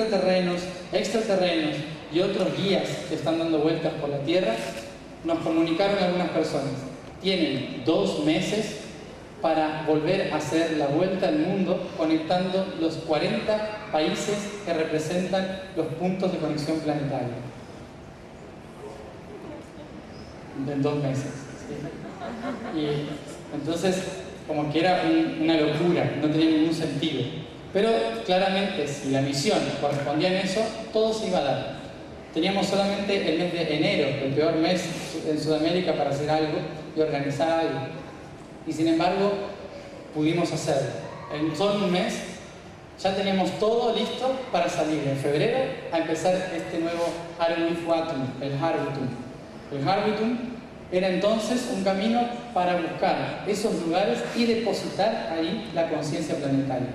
terrenos, extraterrenos y otros guías que están dando vueltas por la Tierra, nos comunicaron algunas personas. Tienen 2 meses para volver a hacer la vuelta al mundo conectando los 40 países que representan los puntos de conexión planetaria. En 2 meses. ¿Sí? Y entonces, como que era una locura, no tenía ningún sentido. Pero claramente, si la misión correspondía en eso, todo se iba a dar. Teníamos solamente el mes de enero, el peor mes en Sudamérica, para hacer algo y organizar algo. Y sin embargo, pudimos hacerlo. En solo un mes ya teníamos todo listo para salir en febrero a empezar este nuevo Arwitwatum, el Harwitum. El Harwitum era entonces un camino para buscar esos lugares y depositar ahí la conciencia planetaria.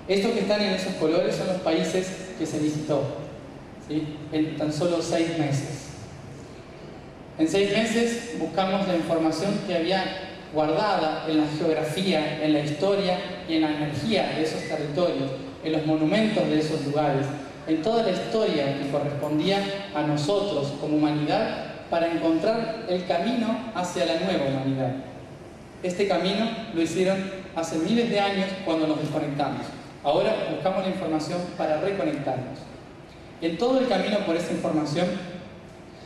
Estos que están en esos colores son los países que se visitó, ¿sí? En tan solo 6 meses. En 6 meses buscamos la información que había guardada en la geografía, en la historia y en la energía de esos territorios, en los monumentos de esos lugares, en toda la historia que correspondía a nosotros como humanidad para encontrar el camino hacia la nueva humanidad. Este camino lo hicieron hace miles de años cuando nos desconectamos. Ahora buscamos la información para reconectarnos. En todo el camino por esa información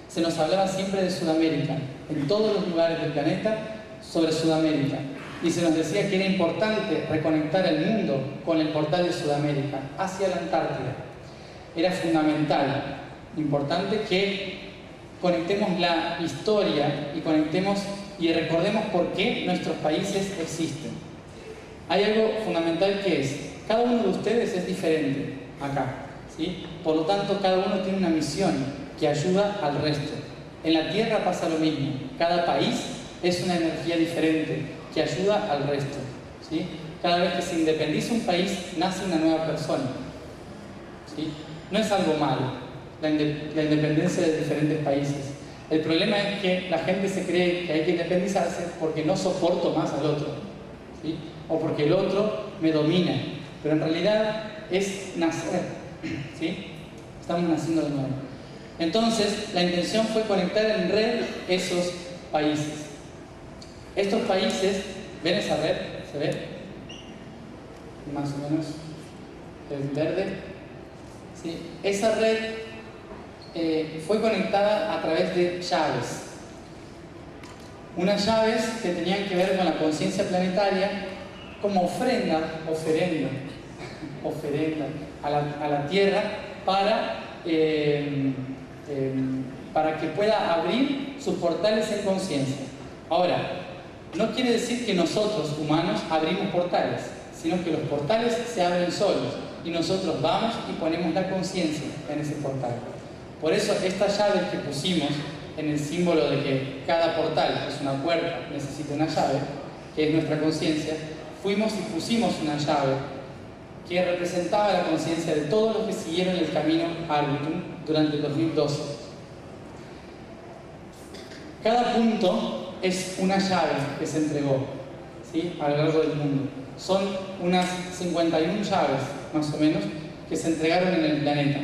se nos hablaba siempre de Sudamérica, en todos los lugares del planeta sobre Sudamérica. Y se nos decía que era importante reconectar el mundo con el portal de Sudamérica hacia la Antártida. Era fundamental, importante que conectemos la historia y conectemos y recordemos por qué nuestros países existen. Hay algo fundamental que es, cada uno de ustedes es diferente acá, ¿sí? Por lo tanto, cada uno tiene una misión que ayuda al resto. En la Tierra pasa lo mismo, cada país es una energía diferente que ayuda al resto, ¿sí? Cada vez que se independiza un país, nace una nueva persona, ¿sí? No es algo malo la independencia de diferentes países. El problema es que la gente se cree que hay que independizarse porque no soporto más al otro, ¿sí? O porque el otro me domina. Pero en realidad es nacer, ¿sí? Estamos naciendo de nuevo. Entonces, la intención fue conectar en red esos países. Estos países, ¿ven esa red? ¿Se ve? Más o menos el verde. ¿Sí? Esa red fue conectada a través de llaves. Unas llaves que tenían que ver con la conciencia planetaria como oferenda a la Tierra para que pueda abrir sus portales en conciencia. Ahora, no quiere decir que nosotros, humanos, abrimos portales, sino que los portales se abren solos y nosotros vamos y ponemos la conciencia en ese portal. Por eso estas llaves que pusimos en el símbolo de que cada portal es una puerta, necesita una llave, que es nuestra conciencia, fuimos y pusimos una llave que representaba la conciencia de todos los que siguieron el camino Arwitum durante el 2012. Cada punto es una llave que se entregó, ¿sí? A lo largo del mundo. Son unas 51 llaves, más o menos, que se entregaron en el planeta.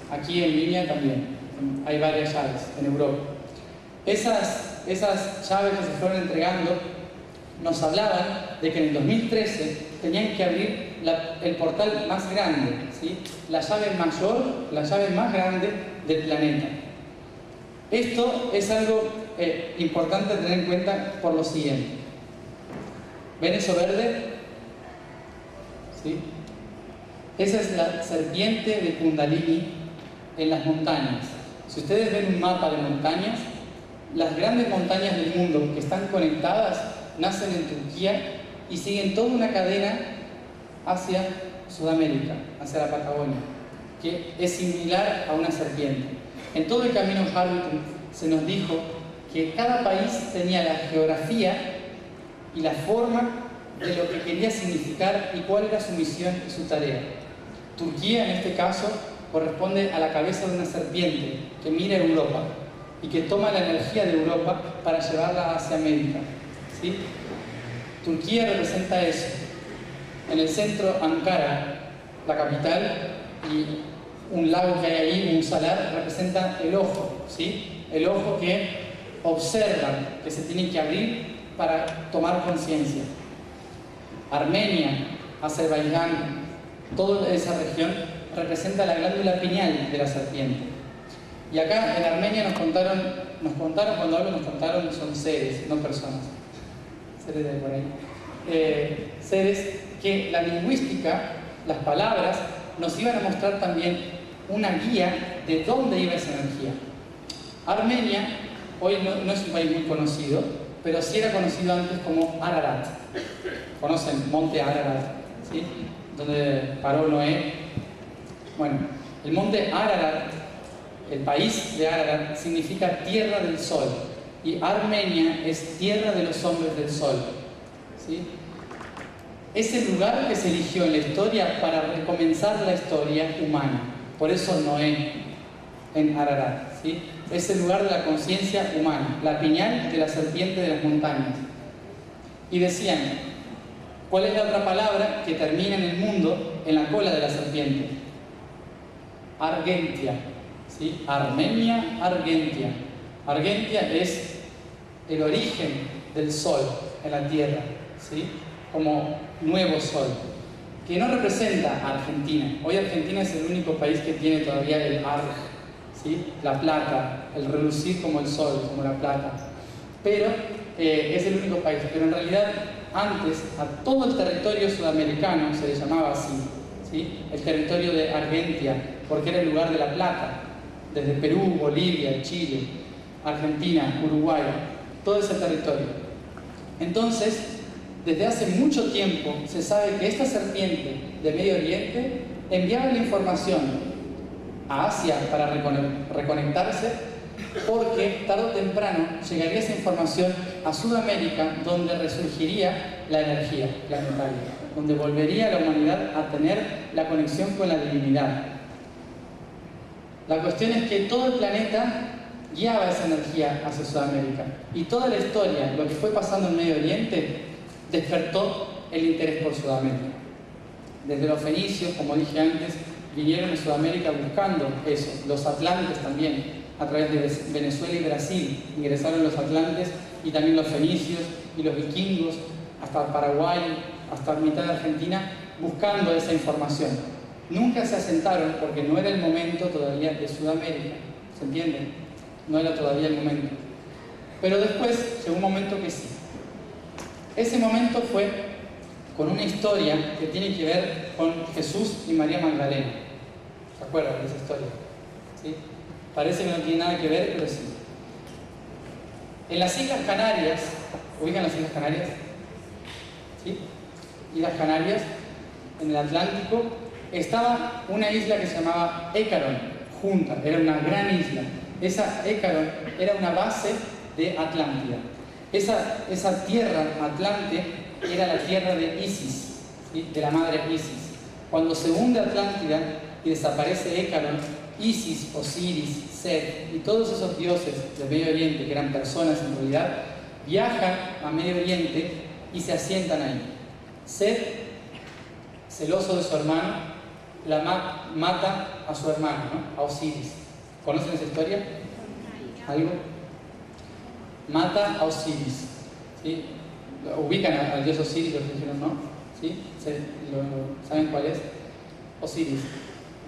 Aquí en línea también hay varias llaves en Europa. Esas llaves que se fueron entregando nos hablaban de que en el 2013 tenían que abrir el portal más grande, ¿sí? La llave mayor, la llave más grande del planeta. Esto es algo importante a tener en cuenta por lo siguiente. ¿Ven eso verde? ¿Sí? Esa es la serpiente de Kundalini en las montañas. Si ustedes ven un mapa de montañas, las grandes montañas del mundo que están conectadas nacen en Turquía y siguen toda una cadena hacia Sudamérica, hacia la Patagonia, que es similar a una serpiente. En todo el camino Harwitum se nos dijo que cada país tenía la geografía y la forma de lo que quería significar y cuál era su misión y su tarea. Turquía, en este caso, corresponde a la cabeza de una serpiente que mira a Europa y que toma la energía de Europa para llevarla hacia América, ¿sí? Turquía representa eso. En el centro, Ankara, la capital, y un lago que hay ahí, un salar, representa el ojo, ¿sí? El ojo que observa, que se tiene que abrir para tomar conciencia. Armenia, Azerbaiyán, toda esa región representa la glándula pineal de la serpiente. Y acá en Armenia nos contaron, cuando hablo nos contaron, son seres, no personas. Seres de por ahí. Seres que la lingüística, las palabras, nos iban a mostrar también una guía de dónde iba esa energía. Armenia hoy no es un país muy conocido, pero sí era conocido antes como Ararat. ¿Conocen? Monte Ararat, ¿sí? Donde paró Noé. Bueno, el monte Ararat, el país de Ararat, significa tierra del sol, y Armenia es tierra de los hombres del sol, ¿sí? Es el lugar que se eligió en la historia para recomenzar la historia humana. Por eso Noé en Ararat, ¿sí? Es el lugar de la conciencia humana, la piñal de la serpiente de las montañas. Y decían, ¿cuál es la otra palabra que termina en el mundo en la cola de la serpiente? Argentia, ¿sí? Armenia, Argentia. Argentia es el origen del sol en la tierra, ¿sí? Como nuevo sol, que no representa a Argentina. Hoy Argentina es el único país que tiene todavía el arg, ¿sí? La plata, el relucir como el sol, como la plata. Pero es el único país. Pero en realidad antes a todo el territorio sudamericano se le llamaba así, ¿sí? El territorio de Argentia, porque era el lugar de la plata. Desde Perú, Bolivia, Chile, Argentina, Uruguay, todo ese territorio. Entonces, desde hace mucho tiempo se sabe que esta serpiente de Medio Oriente enviaba la información a Asia para reconectarse, porque tarde o temprano llegaría esa información a Sudamérica, donde resurgiría la energía planetaria, donde volvería la humanidad a tener la conexión con la divinidad. La cuestión es que todo el planeta guiaba esa energía hacia Sudamérica, y toda la historia, lo que fue pasando en Medio Oriente, despertó el interés por Sudamérica. Desde los fenicios, como dije antes, vinieron a Sudamérica buscando eso. Los atlantes también, a través de Venezuela y Brasil, ingresaron los atlantes, y también los fenicios y los vikingos, hasta Paraguay, hasta mitad de Argentina, buscando esa información. Nunca se asentaron porque no era el momento todavía de Sudamérica, ¿se entiende? No era todavía el momento. Pero después llegó un momento que sí. Ese momento fue con una historia que tiene que ver con Jesús y María Magdalena. ¿Se acuerdan de esa historia? ¿Sí? Parece que no tiene nada que ver, pero sí. En las Islas Canarias, ¿ubican las Islas Canarias? ¿Sí? Islas Canarias, en el Atlántico, estaba una isla que se llamaba Écaron, junta, era una gran isla. Esa Écaron era una base de Atlántida. Esa tierra Atlante era la tierra de Isis, ¿sí? De la madre Isis. Cuando se hunde Atlántida y desaparece Écaron, Isis, Osiris, Set y todos esos dioses del Medio Oriente, que eran personas en realidad, viajan a Medio Oriente y se asientan ahí. Set, celoso de su hermano, mata a su hermano, ¿no? A Osiris. ¿Conocen esa historia? ¿Algo? Mata a Osiris, ¿sí? Ubican al dios Osiris, los dijeron, ¿no? ¿Sí? ¿Saben cuál es? Osiris.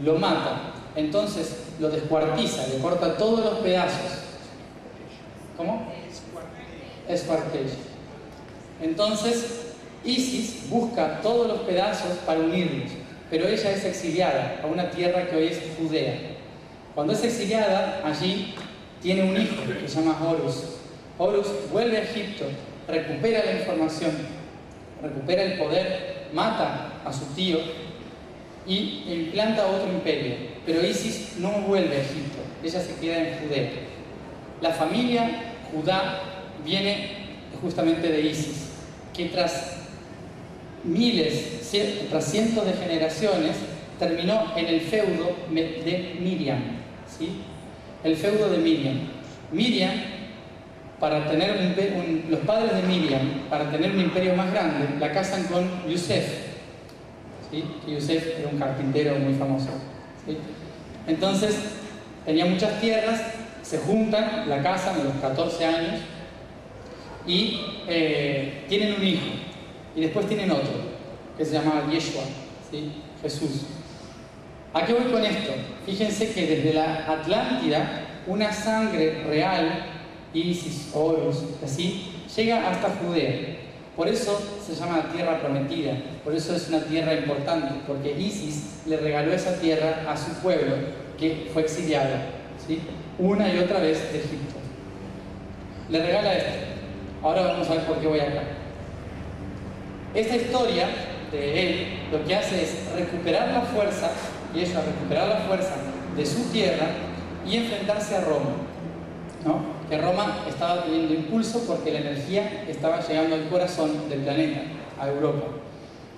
Lo mata, entonces lo descuartiza, le corta todos los pedazos. ¿Cómo? Escuartella. Entonces Isis busca todos los pedazos para unirlos, pero ella es exiliada a una tierra que hoy es Judea. Cuando es exiliada, allí tiene un hijo que se llama Horus. Horus vuelve a Egipto, recupera la información, recupera el poder, mata a su tío y implanta otro imperio. Pero Isis no vuelve a Egipto, ella se queda en Judea. La familia Judá viene justamente de Isis, que tras cientos de generaciones terminó en el feudo de Miriam, ¿sí? El feudo de Miriam. Miriam, para tener los padres de Miriam, para tener un imperio más grande, la casan con Yusef. ¿sí? Que Yusef era un carpintero muy famoso, ¿sí? Entonces, tenía muchas tierras, se juntan, la casan a los 14 años y tienen un hijo. Y después tienen otro, que se llama Yeshua, ¿sí? Jesús. ¿A qué voy con esto? Fíjense que desde la Atlántida, una sangre real, Isis, Horus, así, llega hasta Judea. Por eso se llama tierra prometida, por eso es una tierra importante, porque Isis le regaló esa tierra a su pueblo que fue exiliado, ¿sí? Una y otra vez de Egipto. Le regala esto. Ahora vamos a ver por qué voy acá. Esta historia de él lo que hace es recuperar la fuerza, y ella recuperar la fuerza de su tierra y enfrentarse a Roma, ¿no? Que Roma estaba teniendo impulso porque la energía estaba llegando al corazón del planeta, a Europa.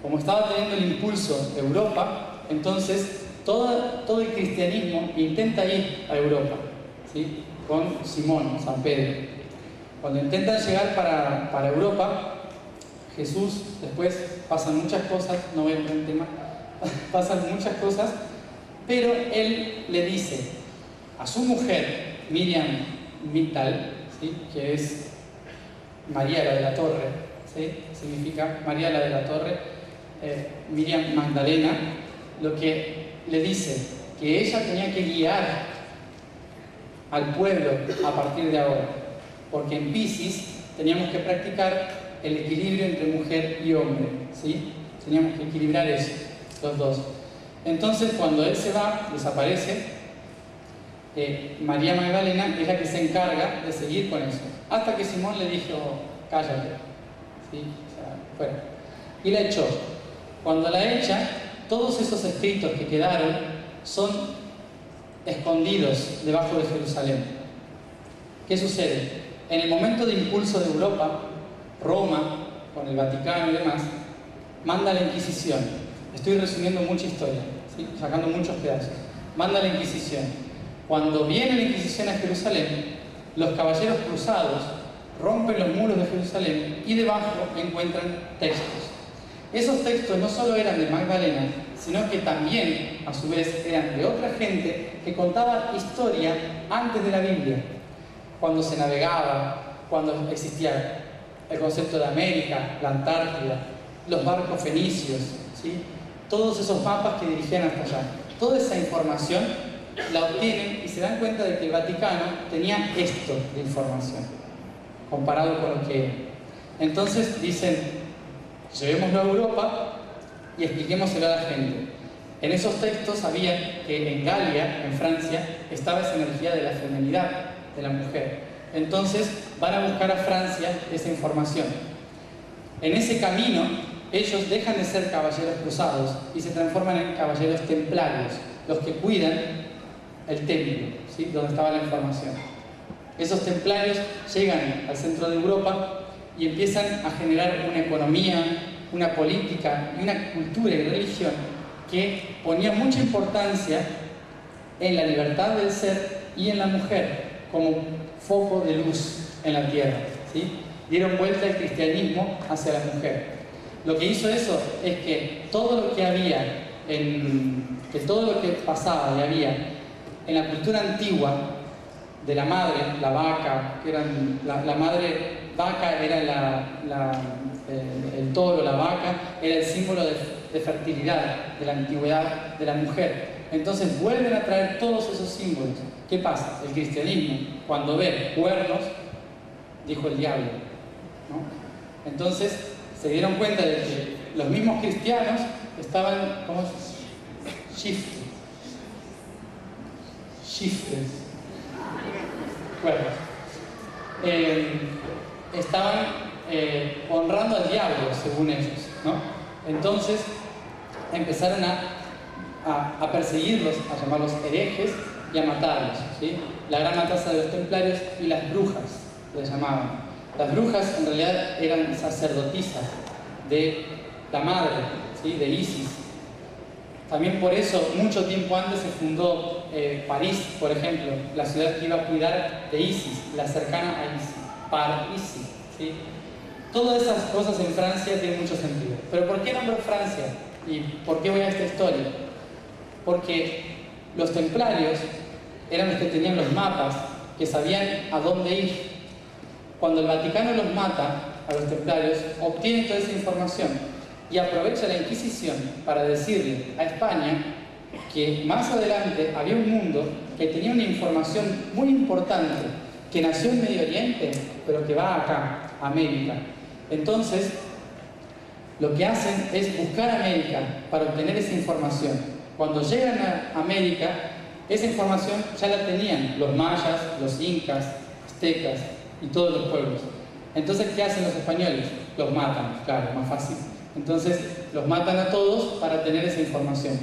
Como estaba teniendo el impulso de Europa, entonces todo el cristianismo intenta ir a Europa, ¿sí? Con Simón, San Pedro. Cuando intentan llegar para Europa, Jesús, después pasan muchas cosas, no voy a entrar en tema, pasan muchas cosas, pero él le dice a su mujer, Miriam Migdal, ¿sí? Que es María la de la Torre, ¿sí? Significa María la de la Torre, Miriam Magdalena, lo que le dice que ella tenía que guiar al pueblo a partir de ahora, porque en Piscis teníamos que practicar el equilibrio entre mujer y hombre, ¿sí? Teníamos que equilibrar eso, los dos. Entonces, cuando él se va, desaparece, María Magdalena es la que se encarga de seguir con eso, hasta que Simón le dijo, cállate, ¿sí? O sea, fuera. Y la echó. Cuando la echa, todos esos escritos que quedaron son escondidos debajo de Jerusalén. ¿Qué sucede? En el momento de impulso de Europa, Roma, con el Vaticano y demás, manda la Inquisición. Estoy resumiendo mucha historia, ¿sí? Sacando muchos pedazos. Manda la Inquisición. Cuando viene la Inquisición a Jerusalén, los caballeros cruzados rompen los muros de Jerusalén y debajo encuentran textos. Esos textos no solo eran de Magdalena, sino que también, a su vez, eran de otra gente que contaba historia antes de la Biblia. Cuando se navegaba, cuando existía el concepto de América, la Antártida, los barcos fenicios, ¿sí? Todos esos mapas que dirigían hasta allá. Toda esa información la obtienen y se dan cuenta de que el Vaticano tenía esto de información, comparado con lo que era. Entonces dicen, llevémoslo a Europa y expliquémoselo a la gente. En esos textos sabían que en Galia, en Francia, estaba esa energía de la feminidad de la mujer. Entonces van a buscar a Francia esa información. En ese camino, ellos dejan de ser caballeros cruzados y se transforman en caballeros templarios, los que cuidan el templo, ¿sí? Donde estaba la información. Esos templarios llegan al centro de Europa y empiezan a generar una economía, una política y una cultura y religión que ponía mucha importancia en la libertad del ser y en la mujer como foco de luz en la tierra, ¿sí? Dieron vuelta el cristianismo hacia la mujer. Lo que hizo eso es que todo lo que había, que todo lo que pasaba y había en la cultura antigua de la madre, la vaca, que eran, la madre vaca era el toro, la vaca era el símbolo de fertilidad, de la antigüedad de la mujer. Entonces vuelven a traer todos esos símbolos. ¿Qué pasa? El cristianismo, cuando ve cuernos, dijo el diablo, ¿no? Entonces se dieron cuenta de que los mismos cristianos estaban como shifted, cuernos. Estaban honrando al diablo, según ellos, ¿no? Entonces empezaron a perseguirlos, a llamarlos herejes y a matarlos, ¿sí? La gran matanza de los templarios y las brujas, les llamaban. Las brujas en realidad eran sacerdotisas de la madre, ¿sí? De Isis. También por eso, mucho tiempo antes se fundó París, por ejemplo, la ciudad que iba a cuidar de Isis, la cercana a Isis, Par Isis, ¿sí? Todas esas cosas en Francia tienen mucho sentido. ¿Pero por qué nombró Francia? ¿Y por qué voy a esta historia? Porque los templarios eran los que tenían los mapas, que sabían a dónde ir. Cuando el Vaticano los mata, a los templarios, obtienen toda esa información y aprovecha la Inquisición para decirle a España que más adelante había un mundo que tenía una información muy importante, que nació en Medio Oriente, pero que va acá, a América. Entonces, lo que hacen es buscar América para obtener esa información. Cuando llegan a América, esa información ya la tenían los mayas, los incas, aztecas y todos los pueblos. Entonces, ¿qué hacen los españoles? Los matan, claro, más fácil. Entonces, los matan a todos para tener esa información.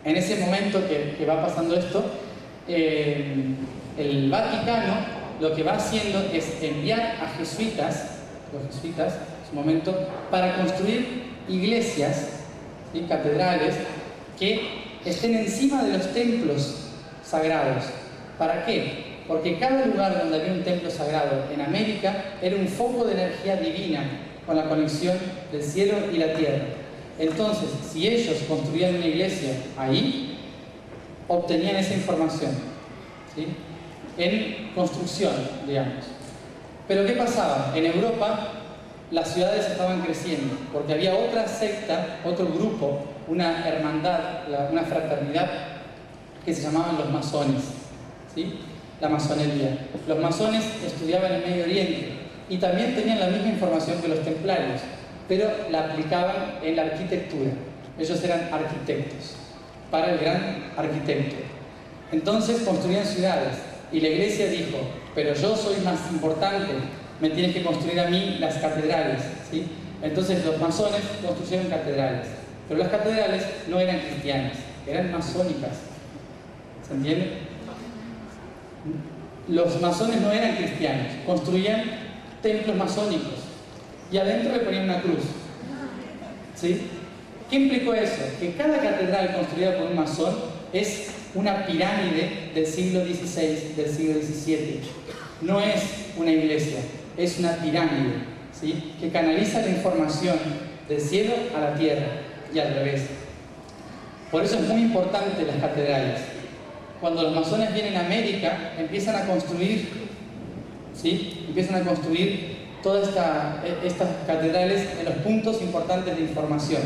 En ese momento que va pasando esto, el Vaticano lo que va haciendo es enviar a jesuitas, los jesuitas en su momento, para construir iglesias y catedrales que estén encima de los templos sagrados. ¿Para qué? Porque cada lugar donde había un templo sagrado en América era un foco de energía divina con la conexión del cielo y la tierra. Entonces, si ellos construían una iglesia ahí, obtenían esa información, ¿sí? En construcción, digamos. Pero ¿qué pasaba? En Europa las ciudades estaban creciendo porque había otra secta, otro grupo, una hermandad, una fraternidad que se llamaban los masones, ¿sí? La masonería. Los masones estudiaban en Medio Oriente y también tenían la misma información que los templarios, pero la aplicaban en la arquitectura. Ellos eran arquitectos, para el gran arquitecto. Entonces construían ciudades y la iglesia dijo: pero yo soy más importante, me tienes que construir a mí las catedrales, ¿sí? Entonces los masones construyeron catedrales, pero las catedrales no eran cristianas, eran masónicas. ¿Se entiende? Los masones no eran cristianos, construían templos masónicos y adentro le ponían una cruz, ¿sí? ¿Qué implicó eso? Que cada catedral construida por un masón es una pirámide del siglo XVI, del siglo XVII. No es una iglesia, es una pirámide, ¿sí? Que canaliza la información del cielo a la tierra y al revés. Por eso es muy importante las catedrales. Cuando los masones vienen a América, empiezan a construir, ¿sí? Empiezan a construir todas estas catedrales en los puntos importantes de información.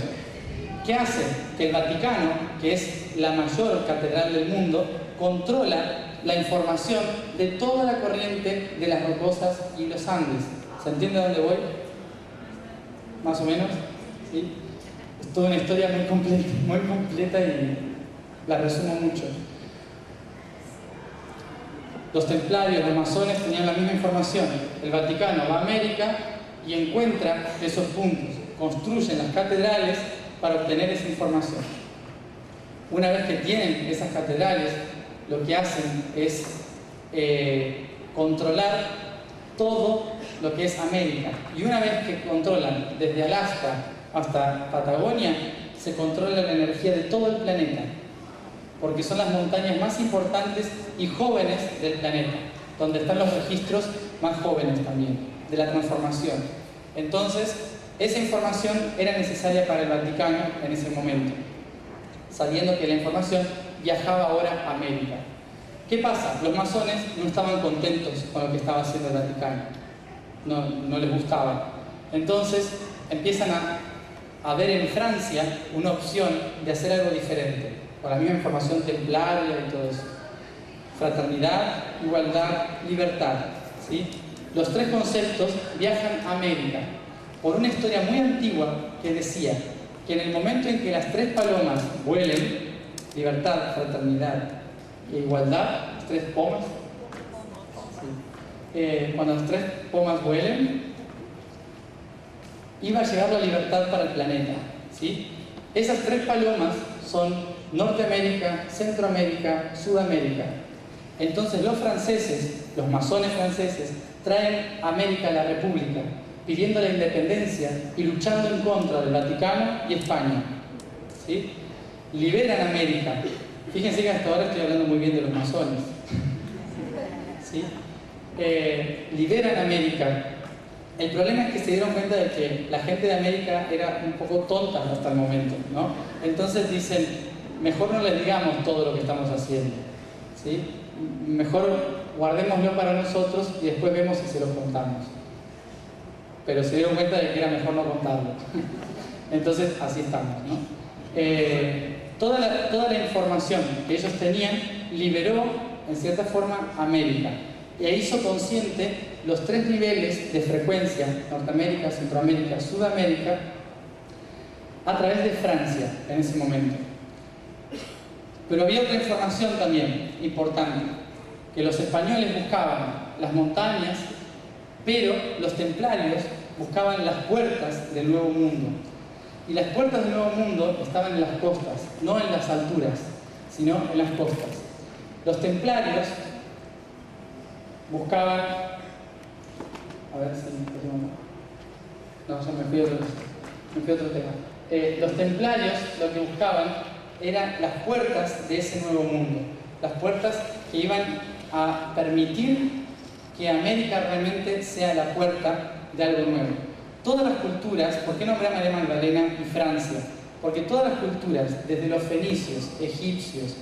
¿Qué hace? Que el Vaticano, que es la mayor catedral del mundo, controla la información de toda la corriente de las rocosas y los Andes. ¿Se entiende a dónde voy? ¿Más o menos? ¿Sí? Es toda una historia muy completa y la resumo mucho. Los templarios, los masones tenían la misma información. El Vaticano va a América y encuentra esos puntos, construyen las catedrales para obtener esa información. Una vez que tienen esas catedrales, lo que hacen es controlar todo lo que es América. Y una vez que controlan desde Alaska hasta Patagonia, se controla la energía de todo el planeta, porque son las montañas más importantes y jóvenes del planeta, donde están los registros más jóvenes también, de la transformación. Entonces, esa información era necesaria para el Vaticano en ese momento, sabiendo que la información viajaba ahora a América. ¿Qué pasa? Los masones no estaban contentos con lo que estaba haciendo el Vaticano, no les gustaba. Entonces, empiezan a ver en Francia una opción de hacer algo diferente, con la misma información templaria y todo eso. Fraternidad, igualdad, libertad, ¿sí? Los tres conceptos viajan a América por una historia muy antigua que decía que en el momento en que las tres palomas vuelen, libertad, fraternidad e igualdad, las tres pomas, ¿sí? Cuando las tres pomas vuelen, iba a llegar la libertad para el planeta, ¿sí? Esas tres palomas son Norteamérica, Centroamérica, Sudamérica. Entonces los franceses, los masones franceses, traen a América la República, pidiendo la independencia y luchando en contra del Vaticano y España, ¿sí? Liberan América. Fíjense que hasta ahora estoy hablando muy bien de los masones, ¿sí? Liberan América El problema es que se dieron cuenta de que la gente de América era un poco tonta hasta el momento, ¿no? Entonces dicen, mejor no les digamos todo lo que estamos haciendo, ¿sí? Mejor guardémoslo para nosotros y después vemos si se lo contamos. Pero se dieron cuenta de que era mejor no contarlo. Entonces así estamos, ¿no? Toda la información que ellos tenían liberó en cierta forma América e hizo consciente los 3 niveles de frecuencia, Norteamérica, Centroamérica, Sudamérica, a través de Francia en ese momento. Pero había otra información también importante, que los españoles buscaban las montañas, pero los templarios buscaban las puertas del Nuevo Mundo. Y las puertas del Nuevo Mundo estaban en las costas, no en las alturas, sino en las costas. Los templarios buscaban... A ver si... No, ya me fui a otro tema. Los templarios lo que buscaban eran las puertas de ese nuevo mundo. Las puertas que iban a permitir que América realmente sea la puerta de algo nuevo. Todas las culturas, ¿por qué nombré a María Magdalena y Francia? Porque todas las culturas, desde los fenicios, egipcios,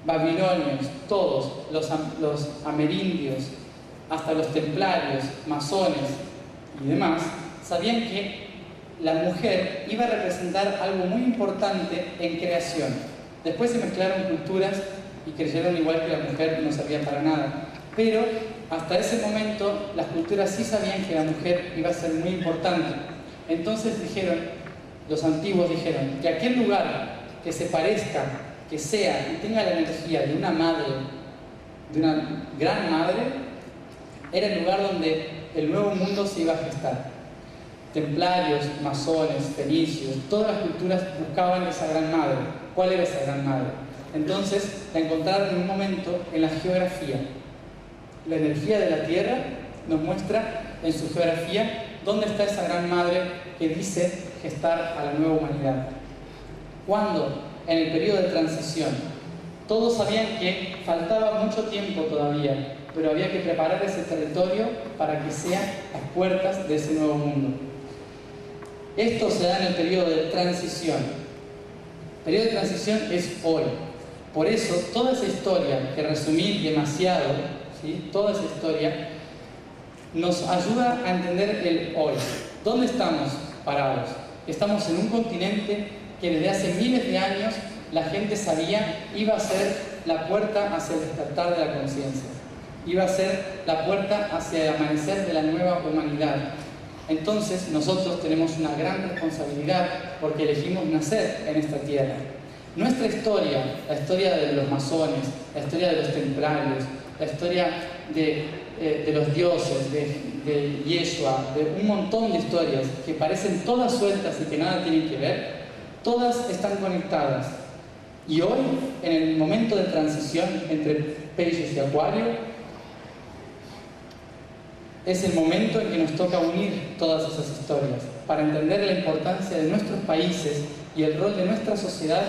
babilonios, todos, los amerindios, hasta los templarios, masones y demás, sabían que la mujer iba a representar algo muy importante en creación. Después se mezclaron culturas y creyeron igual que la mujer no servía para nada. Pero hasta ese momento las culturas sí sabían que la mujer iba a ser muy importante. Entonces los antiguos dijeron que aquel lugar que se parezca, que sea y tenga la energía de una madre, de una gran madre, era el lugar donde el nuevo mundo se iba a gestar. Templarios, masones, fenicios, todas las culturas buscaban esa gran madre. ¿Cuál era esa gran madre? Entonces la encontraron en un momento en la geografía. La energía de la Tierra nos muestra en su geografía dónde está esa gran madre que dice gestar a la nueva humanidad. ¿Cuándo? En el periodo de transición. Todos sabían que faltaba mucho tiempo todavía, pero había que preparar ese territorio para que sean las puertas de ese nuevo mundo. Esto se da en el periodo de transición. El periodo de transición es hoy. Por eso, toda esa historia, que resumí demasiado, ¿sí? Toda esa historia nos ayuda a entender el hoy. ¿Dónde estamos parados? Estamos en un continente que desde hace miles de años la gente sabía iba a ser la puerta hacia el despertar de la conciencia. Iba a ser la puerta hacia el amanecer de la nueva humanidad. Entonces nosotros tenemos una gran responsabilidad porque elegimos nacer en esta tierra. Nuestra historia, la historia de los masones, la historia de los templarios, la historia de los dioses, de Yeshua, de un montón de historias que parecen todas sueltas y que nada tienen que ver, todas están conectadas. Y hoy, en el momento de transición entre Peces y Acuario, es el momento en que nos toca unir todas esas historias para entender la importancia de nuestros países y el rol de nuestra sociedad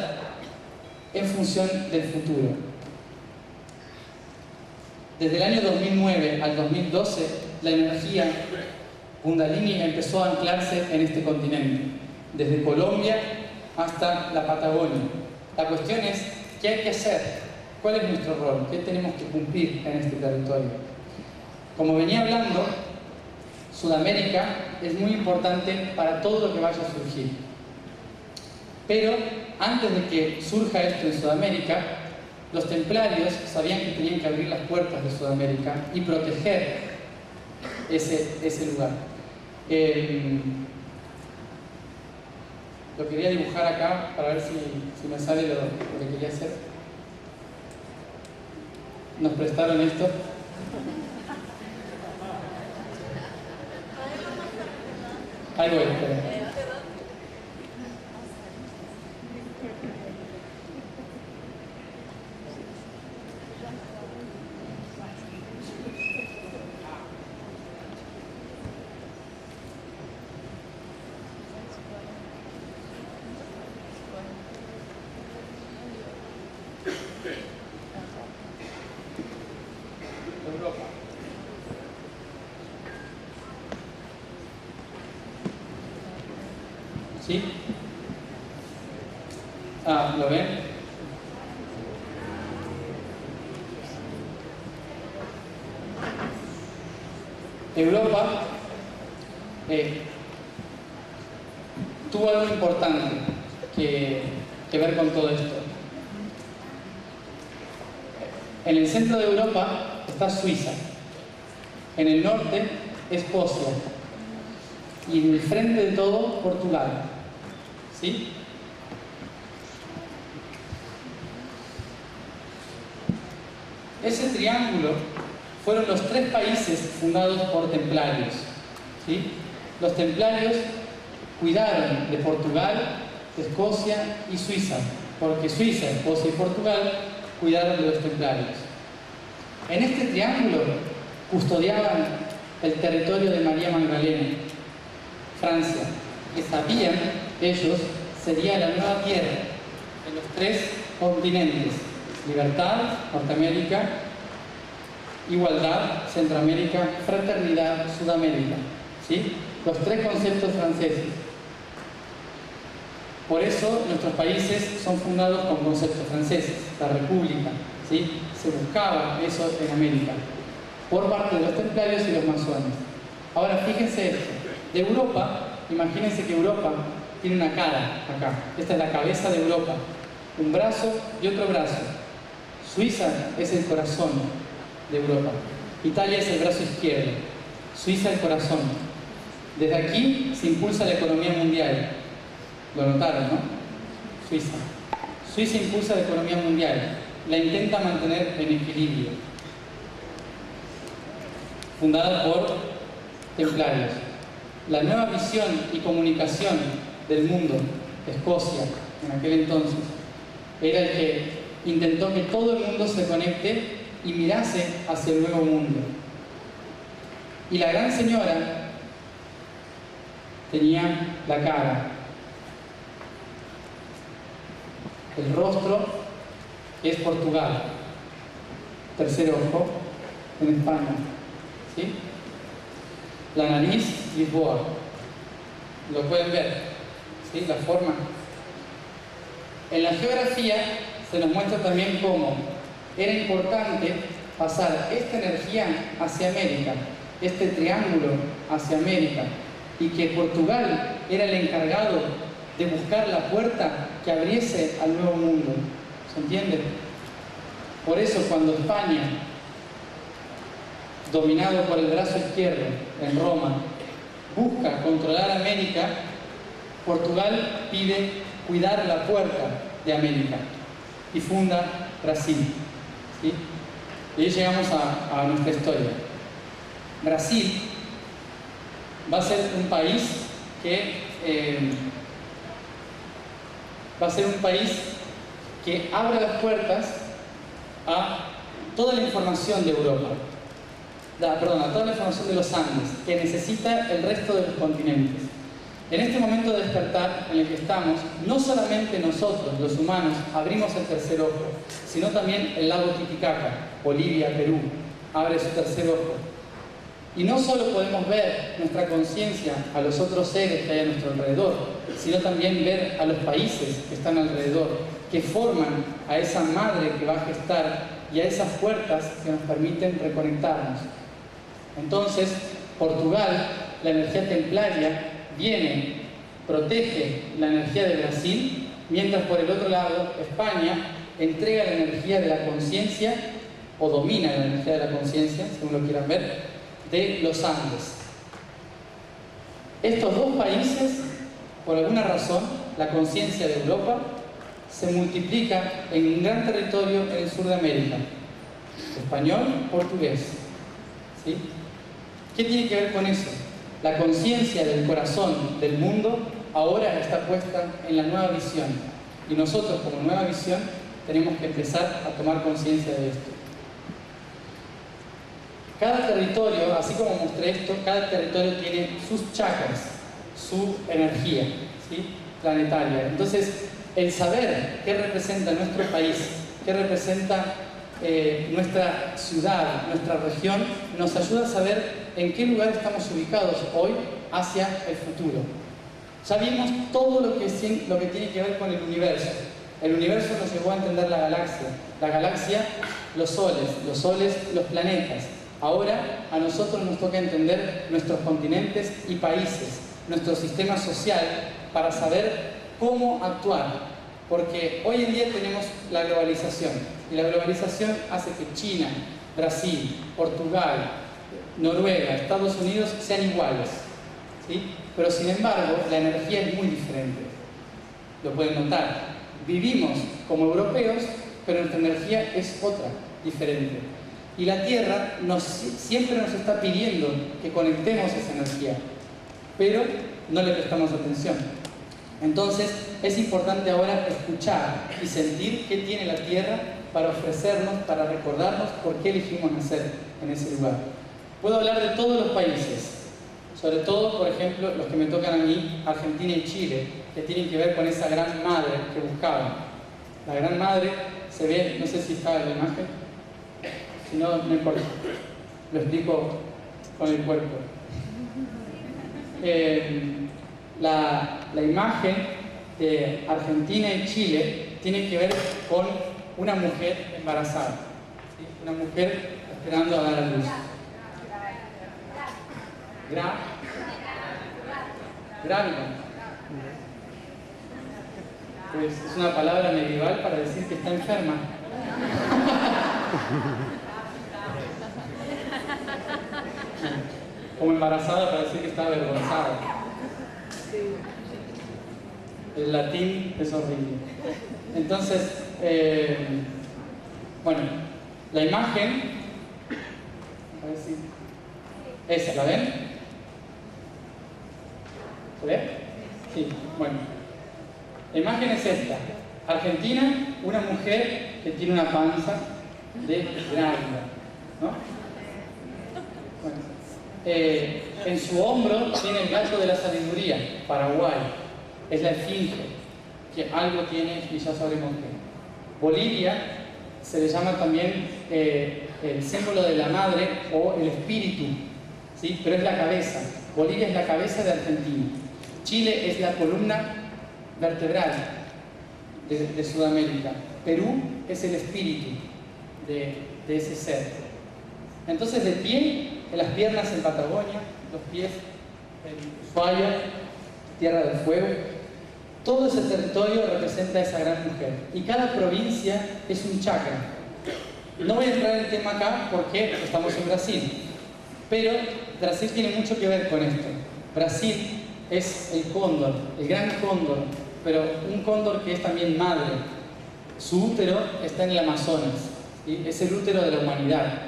en función del futuro. Desde el año 2009 al 2012, la energía Kundalini empezó a anclarse en este continente, desde Colombia hasta la Patagonia. La cuestión es, ¿qué hay que hacer? ¿Cuál es nuestro rol? ¿Qué tenemos que cumplir en este territorio? Como venía hablando, Sudamérica es muy importante para todo lo que vaya a surgir. Pero antes de que surja esto en Sudamérica, los templarios sabían que tenían que abrir las puertas de Sudamérica y proteger ese lugar. Lo quería dibujar acá para ver si me sale lo que quería hacer. Nos prestaron esto. Ahí voy, espera. ¿Sí? ¿Lo ven? Europa tuvo algo importante que ver con todo esto. En el centro de Europa está Suiza, en el norte Escocia y en el frente de todo Portugal. ¿Sí? Ese triángulo fueron los 3 países fundados por templarios. ¿Sí? Los templarios cuidaron de Portugal, de Escocia y Suiza, porque Suiza, Escocia y Portugal cuidaron de los templarios. En este triángulo custodiaban el territorio de María Magdalena, Francia, que sabían que ellos sería la nueva tierra en los 3 continentes: libertad, Norteamérica; igualdad, Centroamérica; fraternidad, Sudamérica. ¿Sí? Los 3 conceptos franceses. Por eso nuestros países son fundados con conceptos franceses, la república. ¿Sí? Se buscaba eso en América, por parte de los templarios y los masones. Ahora fíjense esto, de Europa, imagínense que Europa tiene una cara acá, esta es la cabeza de Europa, un brazo y otro brazo. Suiza es el corazón de Europa, Italia es el brazo izquierdo, Suiza el corazón. Desde aquí se impulsa la economía mundial. Lo notaron, ¿no? Suiza impulsa la economía mundial, la intenta mantener en equilibrio. Fundada por templarios. La nueva visión y comunicación del mundo, Escocia, en aquel entonces, era el que intentó que todo el mundo se conecte y mirase hacia el nuevo mundo. Y la gran señora tenía la cara, el rostro, que es Portugal, tercer ojo en España, ¿sí? La nariz, Lisboa, lo pueden ver, ¿sí? La forma. En la geografía se nos muestra también cómo era importante pasar esta energía hacia América, este triángulo hacia América, y que Portugal era el encargado de buscar la puerta que abriese al nuevo mundo. ¿Se entiende? Por eso cuando España, dominado por el brazo izquierdo en Roma, busca controlar América, Portugal pide cuidar la puerta de América y funda Brasil. ¿Sí? Y ahí llegamos a nuestra historia. Brasil va a ser un país que abre las puertas a toda la información de Europa, a toda la información de los Andes, que necesita el resto de los continentes. En este momento de despertar en el que estamos, no solamente nosotros, los humanos, abrimos el tercer ojo, sino también el lago Titicaca, Bolivia, Perú, abre su tercer ojo. Y no solo podemos ver nuestra conciencia a los otros seres que hay a nuestro alrededor, sino también ver a los países que están alrededor, que forman a esa madre que va a gestar y a esas puertas que nos permiten reconectarnos. Entonces, Portugal, la energía templaria, viene, protege la energía de Brasil, mientras por el otro lado, España entrega la energía de la conciencia, o domina la energía de la conciencia, según lo quieran ver, de los Andes. Estos 2 países, por alguna razón, la conciencia de Europa se multiplica en un gran territorio en el sur de América, español, portugués. ¿Sí? ¿Qué tiene que ver con eso? La conciencia del corazón del mundo ahora está puesta en la nueva visión, y nosotros como nueva visión tenemos que empezar a tomar conciencia de esto. Cada territorio, así como mostré esto, cada territorio tiene sus chakras, su energía, ¿sí? Planetaria. Entonces, el saber qué representa nuestro país, qué representa nuestra ciudad, nuestra región, nos ayuda a saber en qué lugar estamos ubicados hoy hacia el futuro. Ya vimos todo lo que tiene que ver con el universo. El universo nos llevó a entender la galaxia, los soles, los planetas. Ahora a nosotros nos toca entender nuestros continentes y países, nuestro sistema social, para saber cómo actuar. Porque hoy en día tenemos la globalización, y la globalización hace que China, Brasil, Portugal, Noruega, Estados Unidos sean iguales, ¿sí? Pero sin embargo, la energía es muy diferente. Lo pueden notar. Vivimos como europeos, pero nuestra energía es otra, diferente. Y la Tierra siempre nos está pidiendo que conectemos esa energía, pero no le prestamos atención. Entonces, es importante ahora escuchar y sentir qué tiene la Tierra para ofrecernos, para recordarnos por qué elegimos nacer en ese lugar. Puedo hablar de todos los países, sobre todo, por ejemplo, los que me tocan a mí, Argentina y Chile, que tienen que ver con esa gran madre que buscaban. La gran madre se ve, no sé si está en la imagen, si no, no importa, lo explico con el cuerpo. La imagen de Argentina y Chile tiene que ver con una mujer embarazada, ¿sí? Una mujer esperando a dar a luz. Grávida. Pues es una palabra medieval para decir que está enferma. Como embarazada para decir que está avergonzada. El latín es horrible. Entonces, bueno, la imagen, a ver si... ¿Esa la ven? ¿Se ve? Sí, bueno. La imagen es esta. Argentina, una mujer que tiene una panza de grávida, ¿no? Bueno. En su hombro tiene el gato de la sabiduría, Paraguay. Es la esfinge, que algo tiene y ya sabremos qué. Bolivia se le llama también el símbolo de la madre o el espíritu, ¿sí? Pero es la cabeza. Bolivia es la cabeza de Argentina. Chile es la columna vertebral de Sudamérica. Perú es el espíritu de ese ser. Entonces, de pie, en las piernas en Patagonia, los pies en Ushuaia, Tierra del Fuego, todo ese territorio representa a esa gran mujer. Y cada provincia es un chakra. No voy a entrar en el tema acá porque estamos en Brasil, pero Brasil tiene mucho que ver con esto. Brasil es el cóndor, el gran cóndor, pero un cóndor que es también madre. Su útero está en el Amazonas, ¿sí? Es el útero de la humanidad.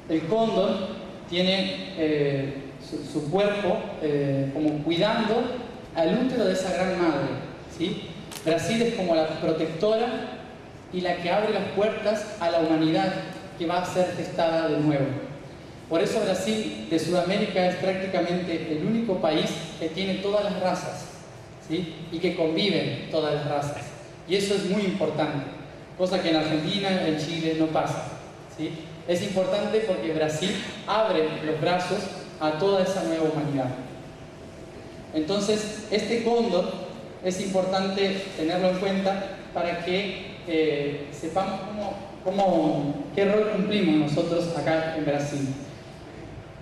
El cóndor tiene su cuerpo como cuidando al útero de esa gran madre, ¿sí? Brasil es como la protectora y la que abre las puertas a la humanidad que va a ser gestada de nuevo. Por eso Brasil de Sudamérica es prácticamente el único país que tiene todas las razas, ¿sí? Y que conviven todas las razas. Y eso es muy importante, cosa que en Argentina, en Chile no pasa, ¿sí? Es importante porque Brasil abre los brazos a toda esa nueva humanidad. Entonces, este cóndor es importante tenerlo en cuenta para que sepamos qué rol cumplimos nosotros acá en Brasil.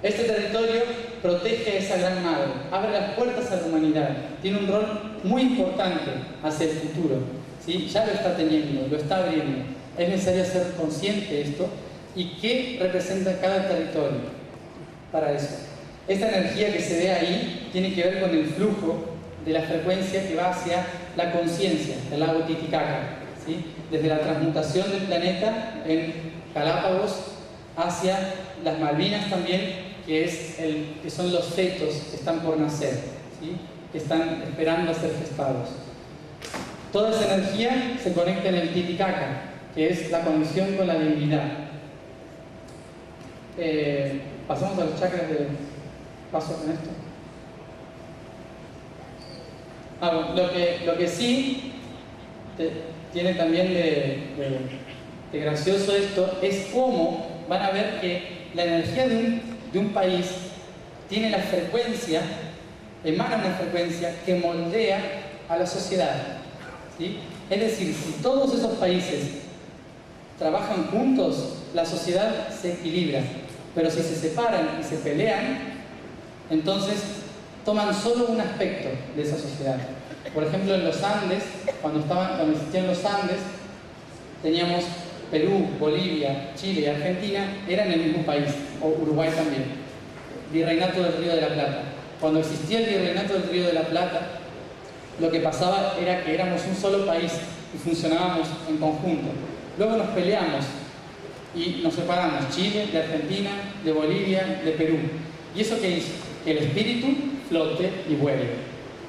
Este territorio protege a esa gran madre, abre las puertas a la humanidad, tiene un rol muy importante hacia el futuro, ¿sí? Ya lo está teniendo, lo está abriendo. Es necesario ser consciente de esto y qué representa cada territorio para eso. Esta energía que se ve ahí tiene que ver con el flujo de la frecuencia que va hacia la conciencia del lago Titicaca, ¿sí? Desde la transmutación del planeta en Galápagos hacia las Malvinas también, que son los fetos que están por nacer, ¿sí? Que están esperando a ser gestados. Toda esa energía se conecta en el Titicaca, que es la conexión con la divinidad. Pasamos a los chakras de paso con esto. Bueno, lo que sí tiene también de gracioso esto es cómo van a ver que la energía de un país tiene la frecuencia emana una frecuencia que moldea a la sociedad, ¿sí? Es decir, si todos esos países trabajan juntos, la sociedad se equilibra. Pero si se separan y se pelean, entonces toman solo un aspecto de esa sociedad. Por ejemplo, en los Andes, cuando existían los Andes, teníamos Perú, Bolivia, Chile y Argentina, eran el mismo país, o Uruguay también. Virreinato del Río de la Plata. Cuando existía el Virreinato del Río de la Plata, lo que pasaba era que éramos un solo país y funcionábamos en conjunto. Luego nos peleamos y nos separamos, Chile, de Argentina, de Bolivia, de Perú. ¿Y eso qué hizo? Que el espíritu flote y vuele,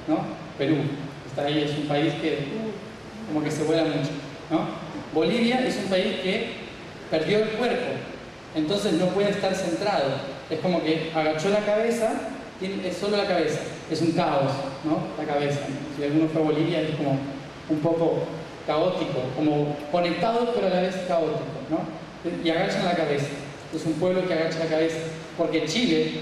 ¿no? Perú, está ahí, es un país que como que se vuela mucho, ¿no? Bolivia es un país que perdió el cuerpo, entonces no puede estar centrado. Es como que agachó la cabeza, es solo la cabeza, es un caos, ¿no? La cabeza. Si alguno fue a Bolivia es como un poco caótico, como conectado pero a la vez caótico, ¿no? Y agachan la cabeza. Es un pueblo que agacha la cabeza, porque Chile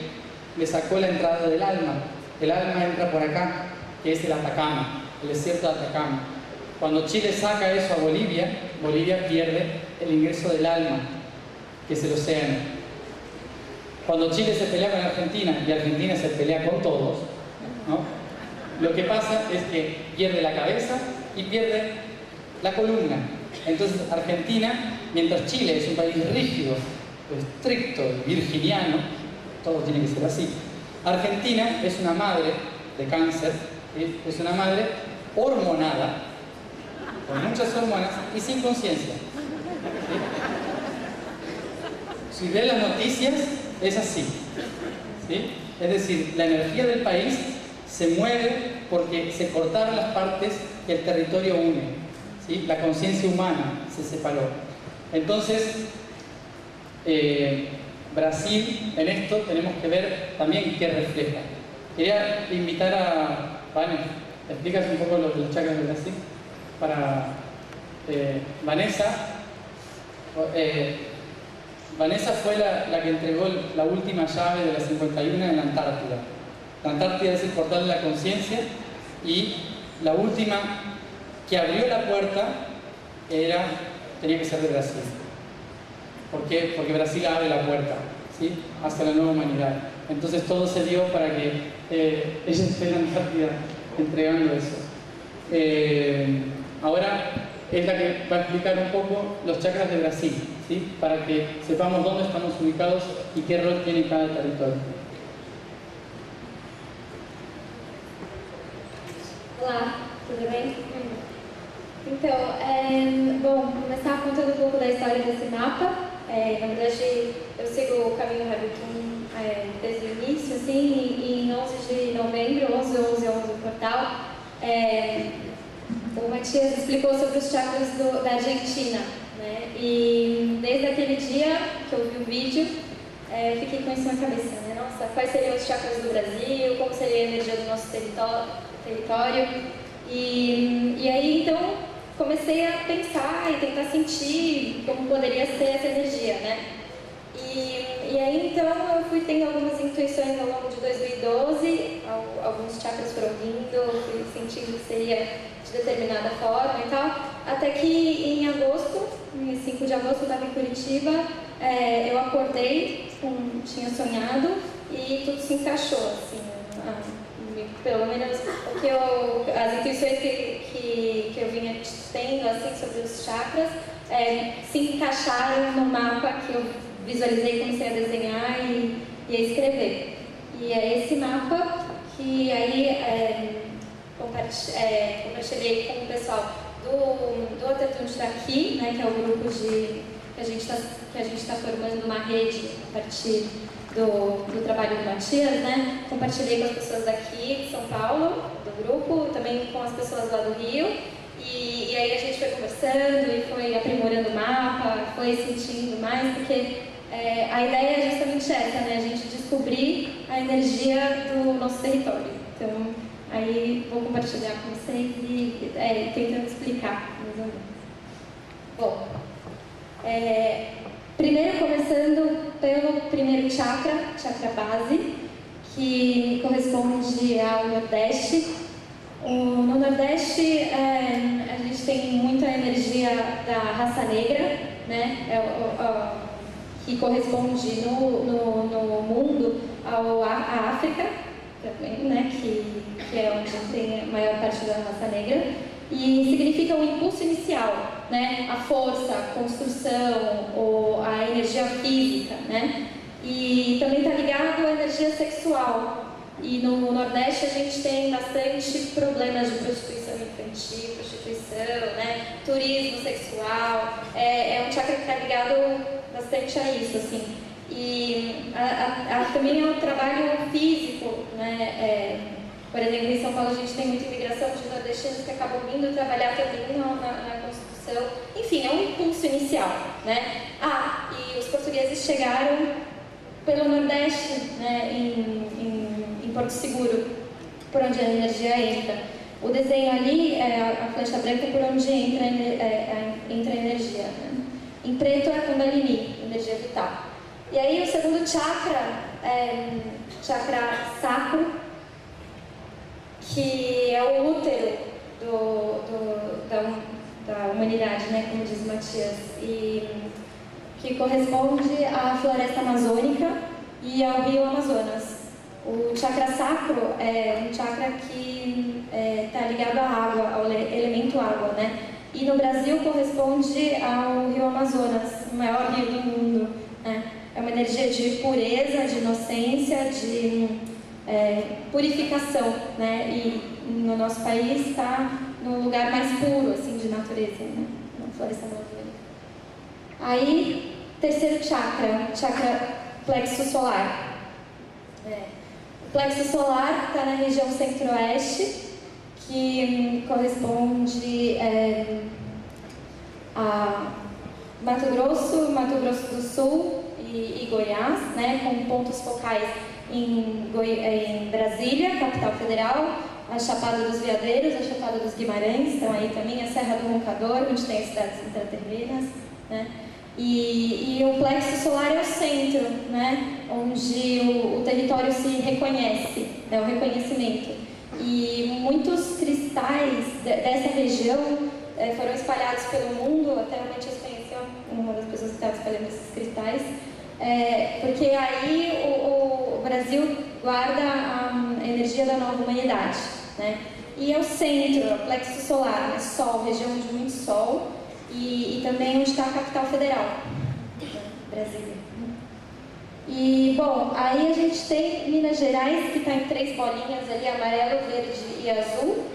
le sacó la entrada del alma. El alma entra por acá, que es el Atacama, el desierto de Atacama. Cuando Chile saca eso a Bolivia, Bolivia pierde el ingreso del alma, que es el océano. Cuando Chile se pelea con Argentina y Argentina se pelea con todos, ¿no? Lo que pasa es que pierde la cabeza y pierde la columna. Entonces Argentina, mientras Chile es un país rígido, estricto y virginiano, todo tiene que ser así. Argentina es una madre de cáncer, ¿sí? Es una madre hormonada, con muchas hormonas y sin conciencia, ¿sí? Si ven las noticias, es así, ¿sí? Es decir, la energía del país se mueve porque se cortaron las partes que el territorio une, ¿sí? La conciencia humana se separó. Entonces, Brasil, en esto tenemos que ver también qué refleja. Quería invitar a Vane, ¿explicas un poco los chakras de Brasil? Para Vanessa. Vanessa fue la que entregó la última llave de la 51 en la Antártida. La Antártida es el portal de la conciencia y la última que abrió la puerta tenía que ser de Brasil. ¿Por qué? Porque Brasil abre la puerta, ¿sí? Hacia la nueva humanidad. Entonces todo se dio para que ella esté en la Antártida entregando eso. Ahora es la que va a explicar un poco los chakras de Brasil, ¿sí? Para que sepamos dónde estamos ubicados y qué rol tiene cada territorio. Olá, tudo bem? Então, bom, começar contando um pouco da história desse mapa. Na verdade, eu sigo o caminho Rabitum desde o início, assim, e em 11 de novembro, 11/11/11 do portal, o Matias explicou sobre os chakras da Argentina, né? E desde aquele dia que eu vi o vídeo, fiquei com isso na cabeça, né? Nossa, quais seriam os chakras do Brasil, como seria a energia do nosso território. E aí, então, comecei a pensar e tentar sentir como poderia ser essa energia, né? E aí, então, eu fui tendo algumas intuições ao longo de 2012, alguns chakras foram vindo, fui sentindo que seria de determinada forma e tal, até que em agosto, em 5 de agosto, eu estava em Curitiba, eu acordei, tinha sonhado e tudo se encaixou, assim, pelo menos as intuições que eu vinha tendo assim, sobre os chakras se encaixaram no mapa que eu visualizei, comecei a desenhar e a escrever. E é esse mapa que aí compartilhei com o pessoal do Atatun Shaki, né, que é o grupo que a gente está formando uma rede a partir do trabalho do Matias, né? Compartilhei com as pessoas daqui de São Paulo, do grupo, também com as pessoas lá do Rio, e aí a gente foi conversando e foi aprimorando o mapa, foi sentindo mais, porque a ideia é justamente essa, né? A gente descobrir a energia do nosso território. Então, aí vou compartilhar com vocês e tentando explicar, mais ou menos. Bom, primeiro começando pelo primeiro chakra base, que corresponde ao Nordeste. No Nordeste, a gente tem muita energia da raça negra, né? Que corresponde no mundo à África, também, né? Que é onde tem a maior parte da raça negra. E significa o impulso inicial, né? A força, a construção, ou a energia física, né? E também está ligado à energia sexual. E no Nordeste a gente tem bastante problemas de prostituição infantil, né? Turismo sexual. É um chakra que está ligado bastante a isso, assim. E também é um trabalho físico, né? Por exemplo, em São Paulo a gente tem muita imigração de nordestinos que acabam vindo trabalhar também na construção. Enfim, é um impulso inicial, né? E os portugueses chegaram pelo Nordeste, né, em Porto Seguro, por onde a energia entra. O desenho ali é a flecha branca por onde entra a energia. Né? Em preto é a Kundalini, energia vital. E aí o segundo chakra é o chakra sacro, que é o útero da humanidade, né, como diz Matias, e que corresponde à floresta amazônica e ao rio Amazonas. O chakra sacro é um chakra que está ligado à água, ao elemento água, né? E no Brasil corresponde ao rio Amazonas, o maior rio do mundo, né? É uma energia de pureza, de inocência, de purificação, né? E no nosso país está no lugar mais puro, assim, de natureza, né? Na floresta amazônica. Aí, terceiro chakra, chakra plexo solar. O plexo solar está na região centro-oeste, que corresponde a Mato Grosso do Sul e Goiás, né, com pontos focais em Brasília, capital federal, a Chapada dos Veadeiros, a Chapada dos Guimarães, então aí também a Serra do Roncador, onde tem as cidades intraterrenas, né? E o plexo solar é o centro, né, onde o território se reconhece, é o reconhecimento. E muitos cristais dessa região foram espalhados pelo mundo, até o Matias conheceu uma das pessoas que estava espalhando esses cristais, porque aí o Brasil guarda a energia da nova humanidade, né? E é o centro, o plexo solar, né? Sol, região de muito sol, e também onde está a capital federal, Brasília. E, bom, aí a gente tem Minas Gerais, que está em 3 bolinhas ali, amarelo, verde e azul,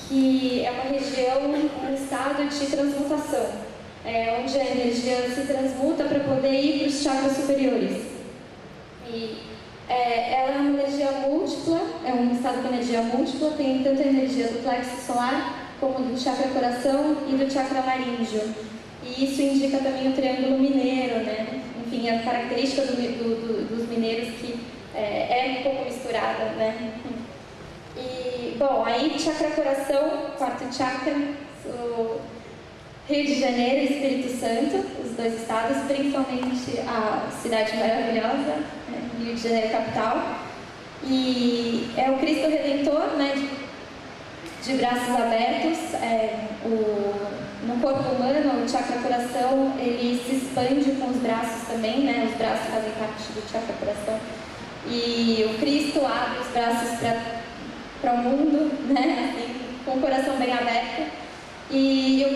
que é uma região, um estado de transmutação, onde a energia se transmuta para poder ir para os chakras superiores. E ela é uma energia múltipla, é um estado com energia múltipla, tem tanto a energia do plexo solar, como do chakra coração e do chakra laríngeo. E isso indica também o triângulo mineiro, né? Enfim, a característica dos mineiros que é um pouco misturada, né? E, bom, aí chakra coração, quarto chakra, o Rio de Janeiro e Espírito Santo, os 2 estados, principalmente a cidade maravilhosa, né? Rio de Janeiro capital. E é o Cristo Redentor, né? De braços abertos, no corpo humano, o chakra coração, ele se expande com os braços também, né? Os braços fazem parte do chakra coração. E o Cristo abre os braços para o mundo, né? Assim, com o coração bem aberto. E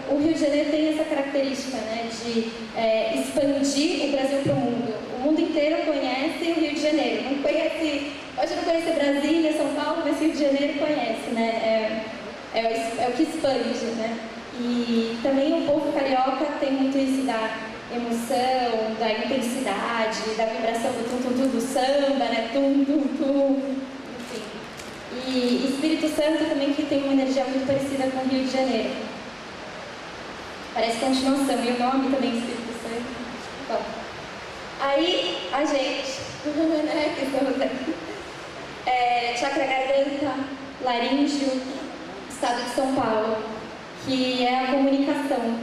o Rio de Janeiro tem essa característica, né? De expandir o Brasil para o mundo. O mundo inteiro conhece o Rio de Janeiro. Não conhece, pode não conhecer Brasília, São Paulo, mas Rio de Janeiro conhece, né? É o que expande, né? E também o povo carioca tem muito isso da emoção, da intensidade, da vibração do tum-tum-tum do samba, né? Tum-tum-tum, enfim. E Espírito Santo também, que tem uma energia muito parecida com o Rio de Janeiro. Parece continuação, e o nome também, Espírito Santo. Bom, aí a gente, né, que estamos aqui, chakra garganta, laríngeo, estado de São Paulo, que é a comunicação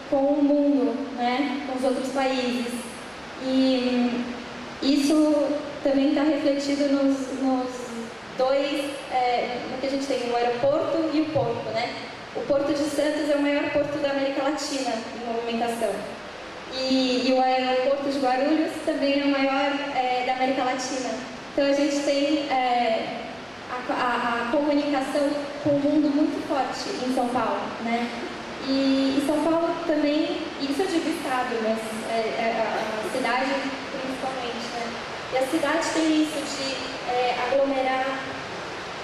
com o mundo, né, com os outros países. E Isso também está refletido nos dois, no que a gente tem, o aeroporto e o porto, né? O Porto de Santos é o maior porto da América Latina em movimentação. E o aeroporto de Guarulhos também é o maior da América Latina. Então a gente tem a comunicação com o mundo muito forte em São Paulo, né? E São Paulo também, isso eu digo estado, mas a cidade principalmente, né? E a cidade tem isso de aglomerar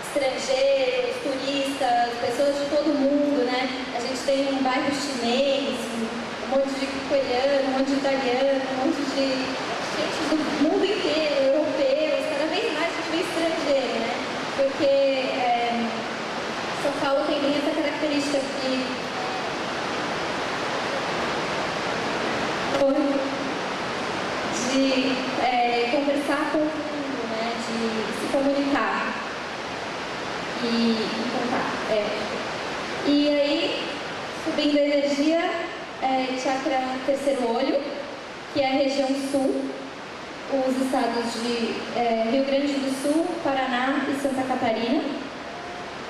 estrangeiros, turistas, pessoas de todo mundo, né? A gente tem um bairro chinês, um monte de coreano, um monte de italiano, um monte de gente do mundo inteiro, europeus, cada vez mais a gente vê estrangeiro, né? Porque São Paulo tem bem essa característica de conversar com o mundo, né? De se comunicar. E aí, subindo a energia, chakra terceiro olho, que é a região sul, os estados de Rio Grande do Sul, Paraná e Santa Catarina,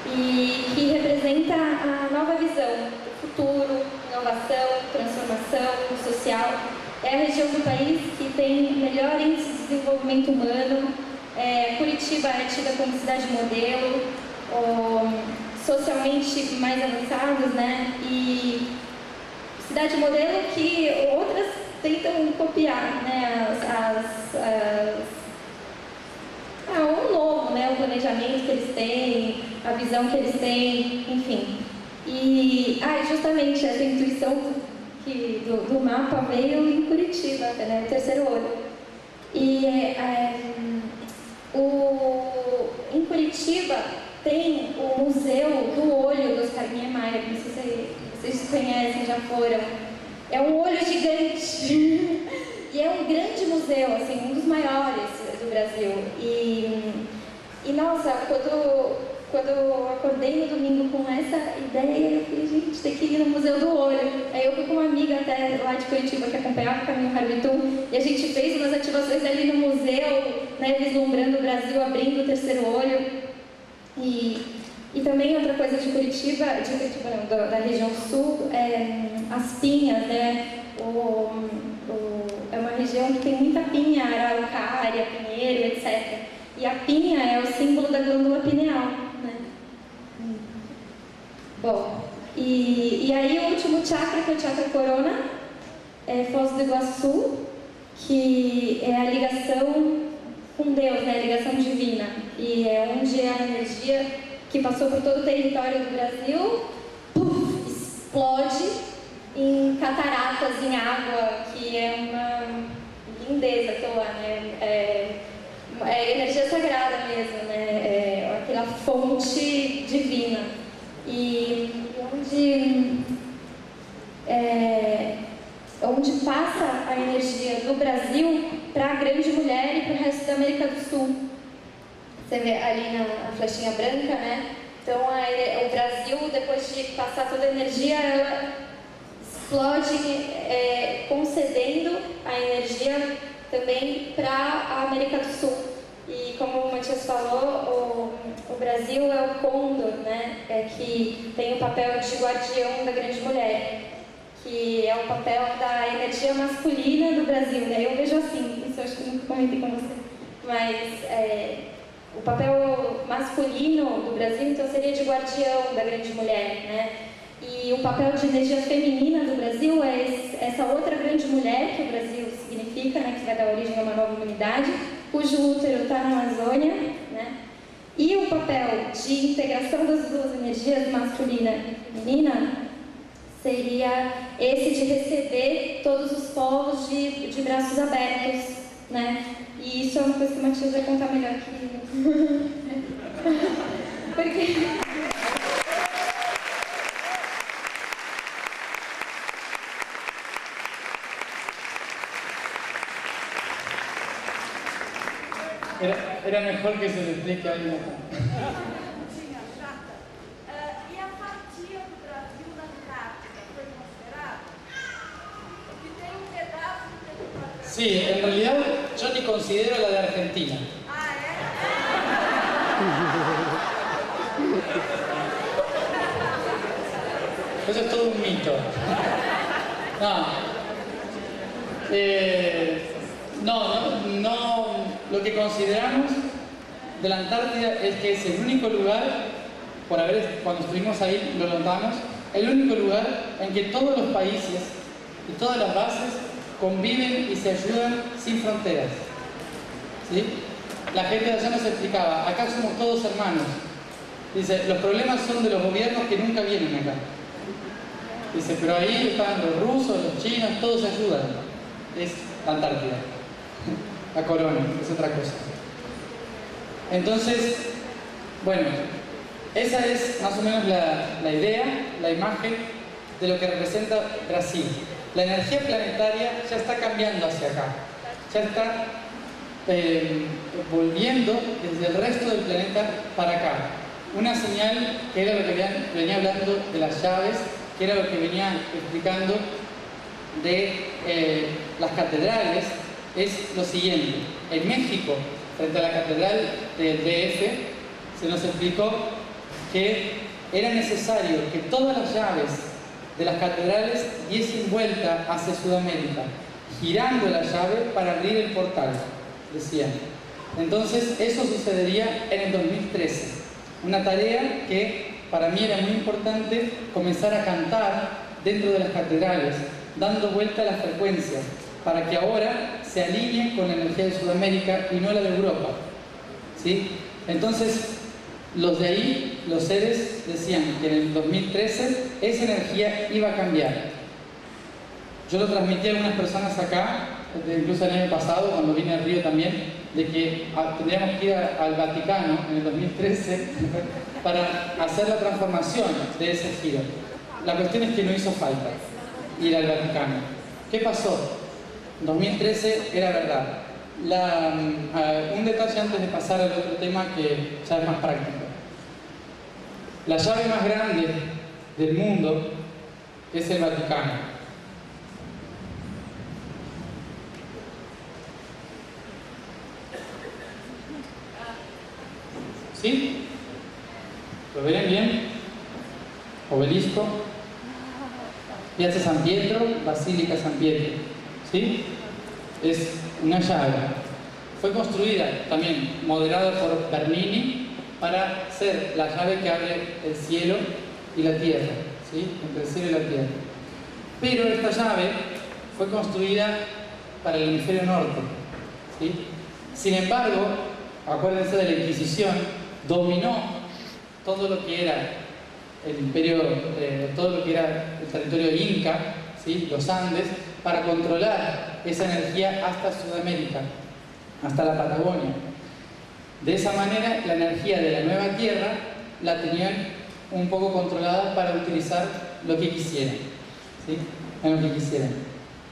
e que representa a nova visão do futuro, inovação, transformação social. É a região do país que tem melhor índice de desenvolvimento humano. Curitiba é tida como cidade modelo, socialmente mais avançados, né? E cidade modelo que outras tentam copiar, né? O novo, né? O planejamento que eles têm, a visão que eles têm, enfim. E justamente essa intuição do mapa veio em Curitiba, né? O terceiro olho. E em Curitiba tem o Museu do Olho do Oscar Niemeyer, não sei se vocês conhecem, já foram. É um olho gigante e é um grande museu, assim, um dos maiores do Brasil. E nossa, quando eu acordei no domingo com essa ideia, eu falei, gente, tem que ir no Museu do Olho. Aí eu fui com uma amiga até lá de Curitiba que acompanhava o Caminho Harbitum, e a gente fez umas ativações ali no museu, né, vislumbrando o Brasil, abrindo o terceiro olho. E também outra coisa de Curitiba não, da região sul, as pinhas, né? É uma região que tem muita pinha, araucária, pinheiro, etc. E a pinha é o símbolo da glândula pineal, né? Bom, e aí o último chakra, que é o chakra corona, é Foz do Iguaçu, que é a ligação com Deus, né? A ligação divina. E é onde a energia que passou por todo o território do Brasil, explode em cataratas, em água, que é uma lindeza aquilo lá, né? É energia sagrada mesmo, né? Aquela fonte divina. E onde passa a energia do Brasil para a grande mulher e para o resto da América do Sul. Você vê ali na flechinha branca, né? Então, o Brasil, depois de passar toda a energia, ela explode, concedendo a energia também para a América do Sul. E como o Matias falou, o Brasil é o côndor, né? Que tem o papel de guardião da grande mulher, que é o papel da energia masculina do Brasil, né? Eu vejo assim, isso eu acho que nunca comentei com você, mas o papel masculino do Brasil, então, seria de guardião da grande mulher, né? E o papel de energia feminina do Brasil é essa outra grande mulher que o Brasil significa, né? Que vai dar origem a uma nova humanidade, cujo útero está na Amazônia, né? E o papel de integração das duas energias, masculina e feminina, seria esse de receber todos os povos de braços abertos, né? E isso é uma coisa que o Matias vai contar melhor que eu. Porque... Era mejor que se lo explique a alguien acá. E a fatia do Brasil na Antártida foi considerada? Porque tem um pedaço do território. Sí, en realidad yo ni considero la de Argentina. Eso es todo un mito. No, lo que consideramos de la Antártida es que es el único lugar, cuando estuvimos ahí lo notamos, el único lugar en que todos los países y todas las bases conviven y se ayudan sin fronteras. ¿Sí? La gente de allá nos explicaba, acá somos todos hermanos. Dice, los problemas son de los gobiernos que nunca vienen acá. Dice, pero ahí están los rusos, los chinos, todos se ayudan. Es la Antártida. La corona, es otra cosa. Entonces, bueno, esa es más o menos la idea, la imagen de lo que representa Brasil. La energía planetaria ya está cambiando hacia acá. Ya está volviendo desde el resto del planeta para acá. Una señal que era lo que venía hablando de las llaves, que era lo que venía explicando de las catedrales, es lo siguiente. En México, frente a la catedral del DF, se nos explicó que era necesario que todas las llaves de las catedrales diesen vuelta hacia Sudamérica, girando la llave para abrir el portal, decían. Entonces, eso sucedería en el 2013. Una tarea que para mí era muy importante comenzar a cantar dentro de las catedrales, dando vuelta a las frecuencias, para que ahora se alineen con la energía de Sudamérica y no la de Europa. ¿Sí? Entonces, los de ahí, los seres, decían que en el 2013 esa energía iba a cambiar. Yo lo transmití a algunas personas acá, incluso el año pasado, cuando vine al Río también, de que tendríamos que ir al Vaticano en el 2013 para hacer la transformación de ese giro. La cuestión es que no hizo falta ir al Vaticano. ¿Qué pasó? 2013 era verdad. Un detalle antes de pasar al otro tema que ya es más práctico. La llave más grande del mundo es el Vaticano. ¿Sí? ¿Lo ven bien? Obelisco, Piazza San Pietro, Basílica San Pietro. ¿Sí? Es una llave. Fue construida también, moderada por Bernini, para ser la llave que abre el cielo y la tierra. ¿Sí? Entre el cielo y la tierra. Pero esta llave fue construida para el hemisferio norte. ¿Sí? Sin embargo, acuérdense de la Inquisición, dominó todo lo que era el imperio, todo lo que era el territorio inca, ¿sí? Los Andes, para controlar esa energía hasta Sudamérica, hasta la Patagonia. De esa manera, la energía de la nueva tierra la tenían un poco controlada para utilizar lo que quisieran, ¿sí? En lo que quisieran.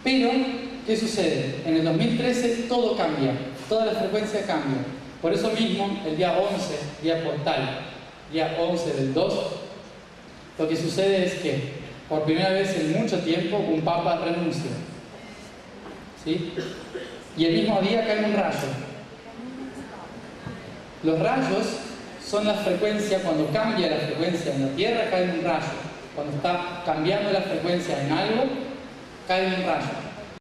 Pero, ¿qué sucede? En el 2013 todo cambia, toda la frecuencia cambia. Por eso mismo, el día 11, día portal, día 11 del 2, lo que sucede es que, por primera vez en mucho tiempo, un papa renuncia. ¿Sí? Y el mismo día cae un rayo. Los rayos son la frecuencia, cuando cambia la frecuencia en la Tierra, cae un rayo. Cuando está cambiando la frecuencia en algo, cae un rayo.